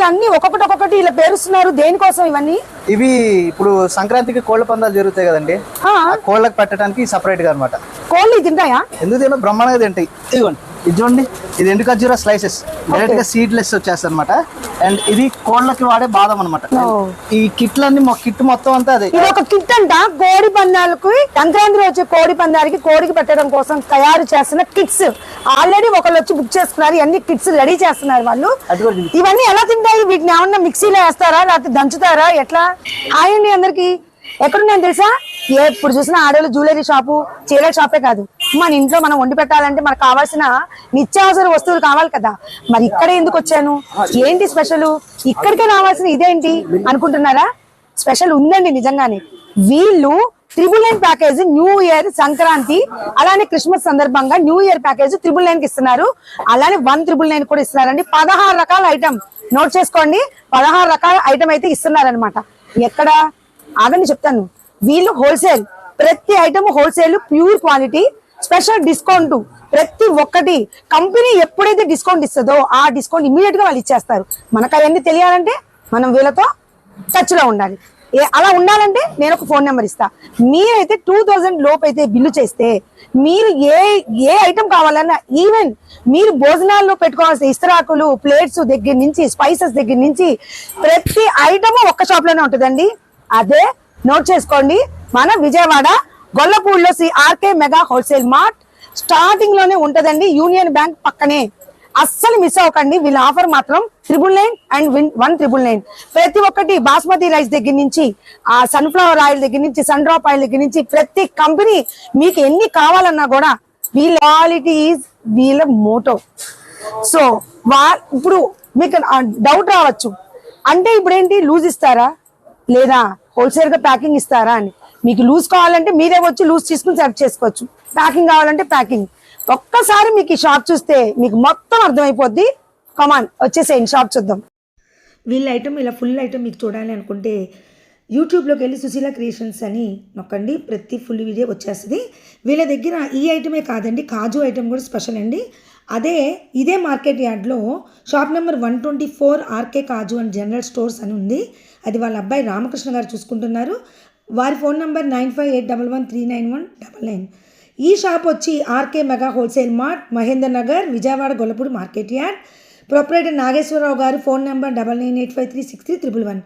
అన్ని ఒక్కొక్కటి ఇలా పేరుస్తున్నారు, దేనికోసం ఇవన్నీ? ఇవి ఇప్పుడు సంక్రాంతికి కోళ్ల పందాలు జరుగుతాయి కదండి, కోళ్ళకి పెట్టడానికి సపరేట్ గా అనమాట. కోళ్ళు తింటాయా? ఎందుకు తిన్నా, బ్రహ్మాండంగా తింటాయి. ఇదిగోండి, ఇది చూడండి, ఇది ఎండు ఖర్జూర స్లైసెస్, డైరెక్ట్ గా సీడ్లెస్ వచ్చేస్తాయి అనమాట. అండ్ ఇది కోళ్ళకి వాడే బాదం అనమాట. ఈ కిట్లన్నీ కిట్ మొత్తం అంతా అదే. ఇది ఒక కిట్ అంట, కోడి పందాలకు సంక్రాంతి వచ్చే కోడి పందాలకి కోడికి పెట్టడం కోసం తయారు చేస్తున్న కిట్స్. ఆల్రెడీ ఒకళ్ళు వచ్చి బుక్ చేసుకున్నారు, అన్ని కిట్స్ రెడీ చేస్తున్నారు వాళ్ళు. ఇవన్నీ ఎలా తింటాయి? వీటిని ఏమన్నా మిక్సీలో వేస్తారా లేకపోతే దంచుతారా ఎట్లా? హాయండి అందరికి. ఎక్కడున్నాను తెలుసా? ఎప్పుడు చూసినా ఆడవాళ్ళు జ్యువెలరీ షాపు, చీరల షాపే కాదు, మన ఇంట్లో మనం వండి పెట్టాలంటే మనకు కావాల్సిన నిత్యావసర వస్తువులు కావాలి కదా. మరి ఇక్కడ ఎందుకు వచ్చాను, ఏంటి స్పెషల్, ఇక్కడికే రావాల్సిన ఇదేంటి అనుకుంటున్నారా? స్పెషల్ ఉందండి నిజంగానే. వీళ్ళు 999 ప్యాకేజ్ న్యూ ఇయర్, సంక్రాంతి అలానే క్రిస్మస్ సందర్భంగా న్యూ ఇయర్ ప్యాకేజ్ 999 కి ఇస్తున్నారు. అలానే 1999 కూడా ఇస్తున్నారండి. 16 రకాల ఐటమ్ నోట్ చేసుకోండి, 16 రకాల ఐటమ్ అయితే ఇస్తున్నారనమాట. ఎక్కడ ఆగండి చెప్తాను. వీళ్ళు హోల్సేల్, ప్రతి item wholesale, pure quality, special discount. ప్రతి ఒక్కటి కంపెనీ ఎప్పుడైతే డిస్కౌంట్ ఇస్తుందో ఆ డిస్కౌంట్ ఇమీడియట్ గా వాళ్ళు ఇచ్చేస్తారు. మనకు అవన్నీ తెలియాలంటే మనం వీళ్ళతో టచ్ లో ఉండాలి. అలా ఉండాలంటే నేను ఒక ఫోన్ నెంబర్ ఇస్తా. మీరైతే 2000 లోపు అయితే బిల్లు చేస్తే మీరు ఏ ఐటమ్ కావాలన్నా, ఈవెన్ మీరు భోజనాల్లో పెట్టుకోవాల్సిన ఇస్తరాకులు, ప్లేట్స్ దగ్గర నుంచి, స్పైసెస్ దగ్గర నుంచి ప్రతి ఐటమ్ ఒక్క షాప్ లోనే ఉంటుందండి. అదే నోట్ చేసుకోండి. మన విజయవాడ గొల్లపూడిలో RK mega wholesale mart starting లోనే ఉంటదండి, యూనియన్ బ్యాంక్ పక్కనే. అస్సలు మిస్ అవ్వకండి. వీళ్ళ ఆఫర్ మాత్రం 999 అండ్ 1999. ప్రతి ఒక్కటి బాస్మతి రైస్ దగ్గర నుంచి, ఆ సన్ఫ్లవర్ ఆయిల్ దగ్గర నుంచి, సన్ డ్రాప్ ఆయిల్ దగ్గర నుంచి ప్రతి కంపెనీ మీకు ఎన్ని కావాలన్నా కూడా వీళ్ళ క్వాలిటీ ఈజ్ వీళ్ళ మోటో. సో ఇప్పుడు మీకు డౌట్ రావచ్చు, అంటే ఇప్పుడు ఏంటి లూజ్ ఇస్తారా లేదా హోల్సేల్ గా ప్యాకింగ్ ఇస్తారా అని. మీకు లూజ్ కావాలంటే మీరే వచ్చి లూజ్ తీసుకుని సెలెక్ట్ చేసుకోవచ్చు, ప్యాకింగ్ కావాలంటే ప్యాకింగ్. ఒక్కసారి మీకు ఈ షాప్ చూస్తే మీకు మొత్తం అర్థమైపోద్ది. కమాన్ వచ్చేసేయండి, షాప్ చూద్దాం. వీళ్ళ ఐటమ్ ఇలా ఫుల్ ఐటమ్ మీకు చూడాలి అనుకుంటే యూట్యూబ్లోకి వెళ్ళి సుశీల క్రియేషన్స్ అని నొక్కండి, ప్రతి ఫుల్ వీడియో వచ్చేస్తుంది. వీళ్ళ దగ్గర ఈ ఐటమే కాదండి, కాజు ఐటమ్ కూడా స్పెషల్ అండి. ఇదే మార్కెట్ యార్డ్లో shop number 124 RK kaju and general stores అని ఉంది. అది వాళ్ళ అబ్బాయి రామకృష్ణ గారు చూసుకుంటున్నారు. వారి ఫోన్ నెంబర్ 9581139199. ఈ షాప్ వచ్చి RK mega wholesale mart, Mahendar Nagar, Vijayawada Gollapudi market yard. Proprietor Nageswara Rao garu phone number 9985363111.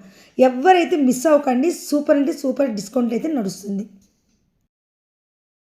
ఎవరైతే మిస్ అవ్వకండి, సూపర్ అంటే సూపర్ డిస్కౌంట్ అయితే నడుస్తుంది.